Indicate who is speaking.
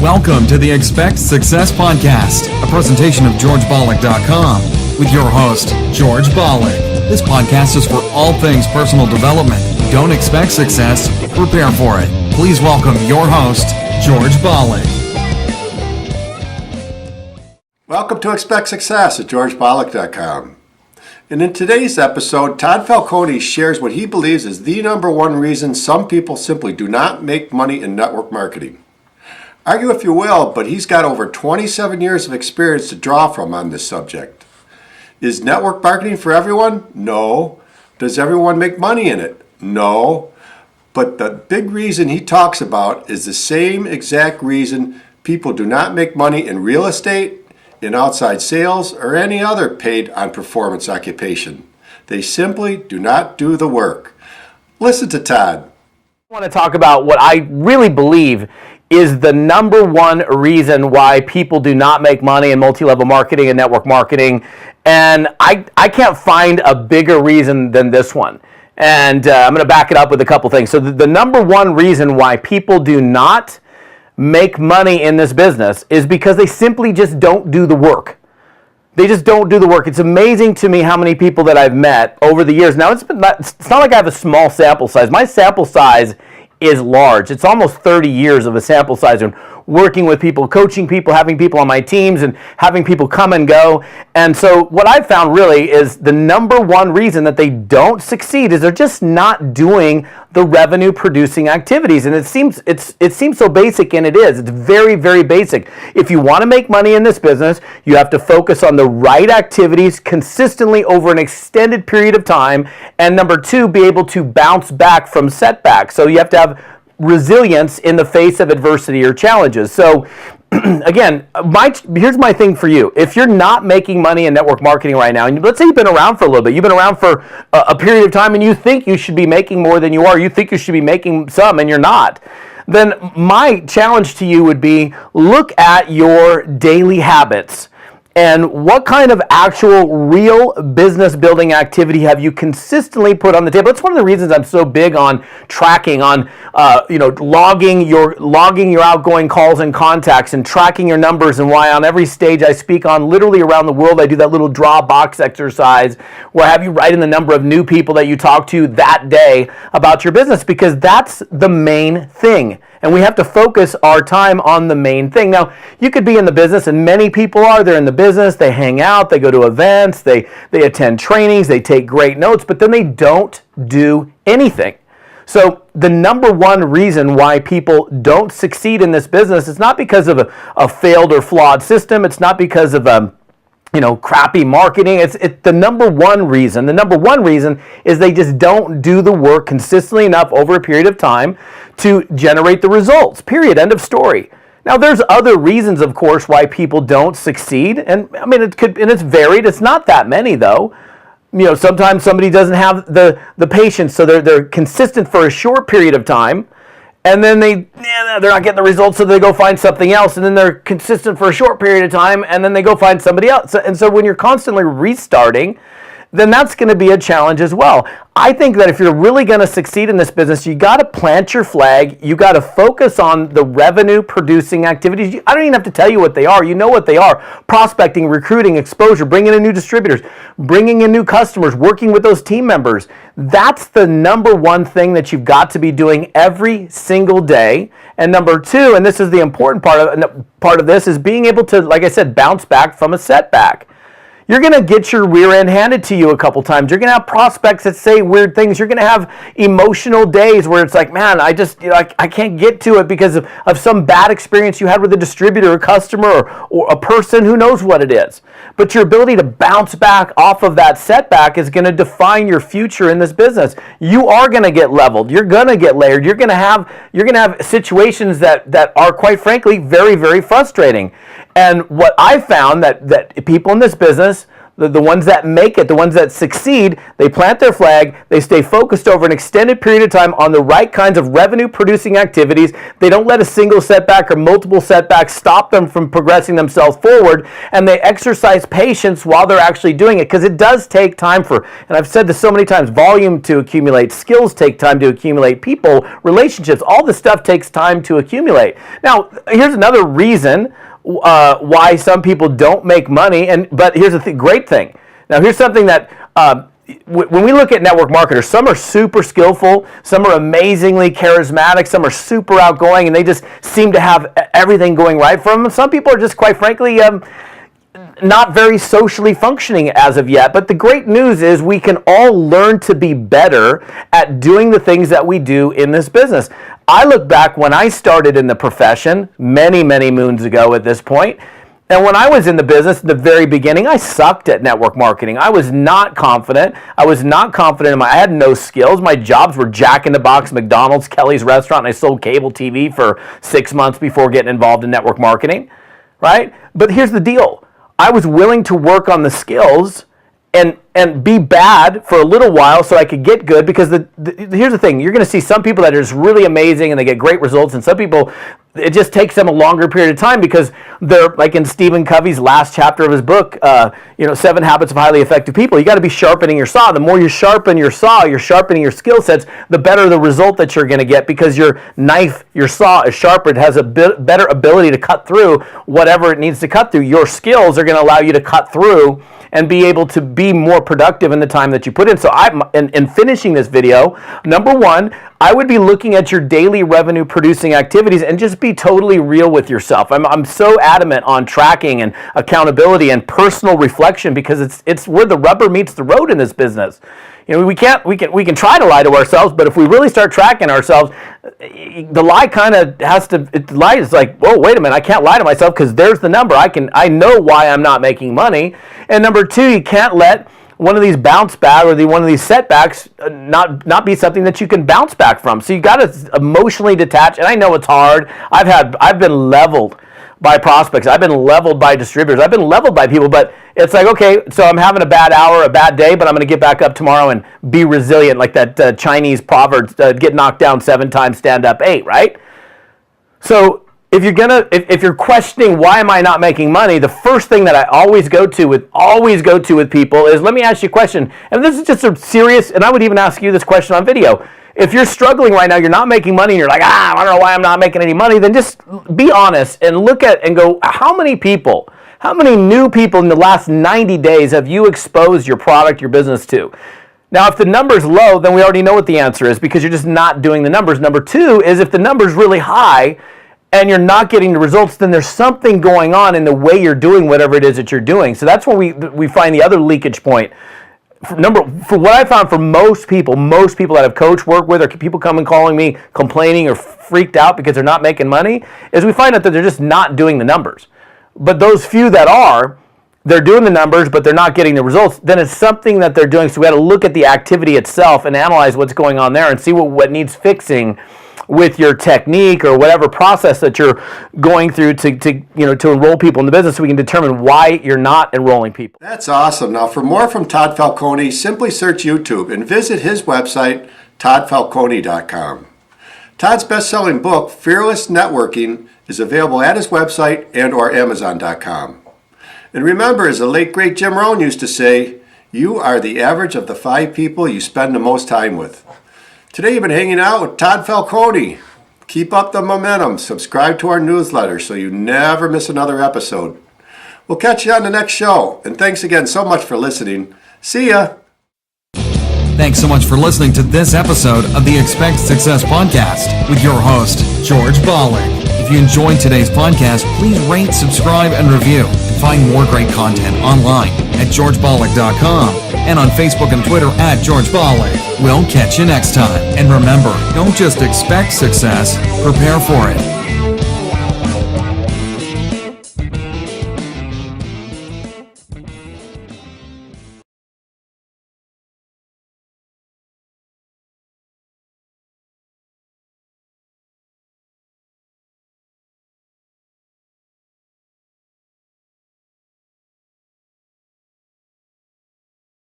Speaker 1: Welcome to the Expect Success Podcast, a presentation of GeorgeBollock.com with your host, George Bollock. This podcast is for all things personal development. Don't expect success, prepare for it. Please welcome your host, George Bollock.
Speaker 2: Welcome to Expect Success at GeorgeBollock.com. And in today's episode, Todd Falcone shares what he believes is the number one reason some people simply do not make money in network marketing. Argue if you will, but he's got over 27 years of experience to draw from on this subject. Is network marketing for everyone? No. Does everyone make money in it? No. But the big reason he talks about is the same exact reason people do not make money in real estate, in outside sales, or any other paid on performance occupation. They simply do not do the work. Listen to Todd.
Speaker 3: I want to talk about what I really believe is the number one reason why people do not make money in multi-level marketing and network marketing. And I can't find a bigger reason than this one. And I'm going to back it up with a couple things. So the number one reason why people do not make money in this business is because they simply just don't do the work. They just don't do the work. It's amazing to me how many people that I've met over the years. Now, it's not like I have a small sample size. My sample size is large. It's almost 30 years of a sample size and working with people, coaching people, having people on my teams and having people come and go. And so what I've found really is the number one reason that they don't succeed is they're just not doing the revenue producing activities. And it seems so basic, and it is. It's very, very basic. If you want to make money in this business, you have to focus on the right activities consistently over an extended period of time. And number two, be able to bounce back from setbacks. So you have to have resilience in the face of adversity or challenges. So again, here's my thing for you. If you're not making money in network marketing right now, and let's say you've been around for a little bit, you've been around for a period of time and you think you should be making more than you are, you think you should be making some and you're not, then my challenge to you would be look at your daily habits. And what kind of actual real business building activity have you consistently put on the table? That's one of the reasons I'm so big on tracking, on logging your outgoing calls and contacts and tracking your numbers, and why on every stage I speak on literally around the world, I do that little draw box exercise where I have you write in the number of new people that you talk to that day about your business, because that's the main thing. And we have to focus our time on the main thing. Now, you could be in the business, and many people are. They're in the business, they hang out, they go to events, they attend trainings, they take great notes, but then they don't do anything. So the number one reason why people don't succeed in this business is not because of a failed or flawed system. It's not because of crappy marketing. It's the number one reason. The number one reason is they just don't do the work consistently enough over a period of time to generate the results. Period. End of story. Now, there's other reasons, of course, why people don't succeed, and I mean it's varied. It's not that many though. Sometimes somebody doesn't have the patience, so they're consistent for a short period of time. And then they're not getting the results, so they go find something else. And then they're consistent for a short period of time, and then they go find somebody else. And so when you're constantly restarting, then that's going to be a challenge as well. I think that if you're really going to succeed in this business, you got to plant your flag. You got to focus on the revenue producing activities. I don't even have to tell you what they are. You know what they are. Prospecting, recruiting, exposure, bringing in new distributors, bringing in new customers, working with those team members. That's the number one thing that you've got to be doing every single day. And number two, and this is the important part of this, is being able to, like I said, bounce back from a setback. You're going to get your rear end handed to you a couple times. You're going to have prospects that say weird things. You're going to have emotional days where it's like, man, I can't get to it because of some bad experience you had with a distributor, a customer, or a person. Who knows what it is. But your ability to bounce back off of that setback is going to define your future in this business. You are going to get leveled. You're going to get layered. You're going to have situations that are, quite frankly, very, very frustrating. And what I found that people in this business, the ones that make it, the ones that succeed, they plant their flag, they stay focused over an extended period of time on the right kinds of revenue-producing activities. They don't let a single setback or multiple setbacks stop them from progressing themselves forward, and they exercise patience while they're actually doing it, because it does take time and I've said this so many times, volume to accumulate, skills take time to accumulate, people, relationships, all this stuff takes time to accumulate. Now, here's another reason why some people don't make money, but here's the great thing. Now, here's something that when we look at network marketers, some are super skillful, some are amazingly charismatic, some are super outgoing, and they just seem to have everything going right for them. Some people are just, quite frankly, not very socially functioning as of yet. But the great news is we can all learn to be better at doing the things that we do in this business. I look back when I started in the profession many, many moons ago at this point. And when I was in the business at the very beginning, I sucked at network marketing. I was not confident. I had no skills. My jobs were Jack in the Box, McDonald's, Kelly's Restaurant, and I sold cable TV for 6 months before getting involved in network marketing, right? But here's the deal. I was willing to work on the skills and be bad for a little while so I could get good, because here's the thing. You're going to see some people that are just really amazing and they get great results, and some people, it just takes them a longer period of time because they're, like in Stephen Covey's last chapter of his book, 7 Habits of Highly Effective People. You got to be sharpening your saw. The more you sharpen your saw, you're sharpening your skill sets, the better the result that you're going to get, because your knife, your saw is sharpened, has a better ability to cut through whatever it needs to cut through. Your skills are going to allow you to cut through and be able to be more productive in the time that you put in. So in finishing this video, number one, I would be looking at your daily revenue producing activities and just be totally real with yourself. I'm so adamant on tracking and accountability and personal reflection, because it's where the rubber meets the road in this business. You know, we can try to lie to ourselves, but if we really start tracking ourselves, the lie kind of has to. The lie is like, whoa, wait a minute, I can't lie to myself because there's the number. I know why I'm not making money. And number two, you can't let one of these bounce back or one of these setbacks not be something that you can bounce back from. So you got to emotionally detach. And I know it's hard. I've been leveled by prospects. I've been leveled by distributors. I've been leveled by people, but it's like, okay, so I'm having a bad hour, a bad day, but I'm going to get back up tomorrow and be resilient, like that Chinese proverb, get knocked down 7 times, stand up 8, right? So if you're questioning why am I not making money, the first thing that I always go to with people is, let me ask you a question. And this is just a serious, and I would even ask you this question on video. If you're struggling right now, you're not making money, and you're like, I don't know why I'm not making any money, then just be honest and look at and go, how many new people in the last 90 days have you exposed your product, your business to? Now, if the number's low, then we already know what the answer is, because you're just not doing the numbers. Number two is, if the number's really high and you're not getting the results, then there's something going on in the way you're doing whatever it is that you're doing. So that's when we find the other leakage point. For what I found for most people that I've coached, worked with, or people coming calling me complaining or freaked out because they're not making money, is we find out that they're just not doing the numbers. But those few that are, they're doing the numbers, but they're not getting the results, then it's something that they're doing. So we got to look at the activity itself and analyze what's going on there and see what needs fixing with your technique or whatever process that you're going through to enroll people in the business, so we can determine why you're not enrolling people.
Speaker 2: That's awesome. Now, for more from Todd Falcone, simply search YouTube and visit his website, toddfalcone.com. Todd's best-selling book, Fearless Networking, is available at his website and or Amazon.com. And remember, as the late, great Jim Rohn used to say, you are the average of the 5 people you spend the most time with. Today you've been hanging out with Todd Falcone. Keep up the momentum. Subscribe to our newsletter so you never miss another episode. We'll catch you on the next show. And thanks again so much for listening. See ya.
Speaker 1: Thanks so much for listening to this episode of the Expect Success Podcast with your host, George Bollick. If you enjoyed today's podcast, please rate, subscribe, and review. And find more great content online at georgebollick.com and on Facebook and Twitter at George Bollick. We'll catch you next time. And remember, don't just expect success, prepare for it.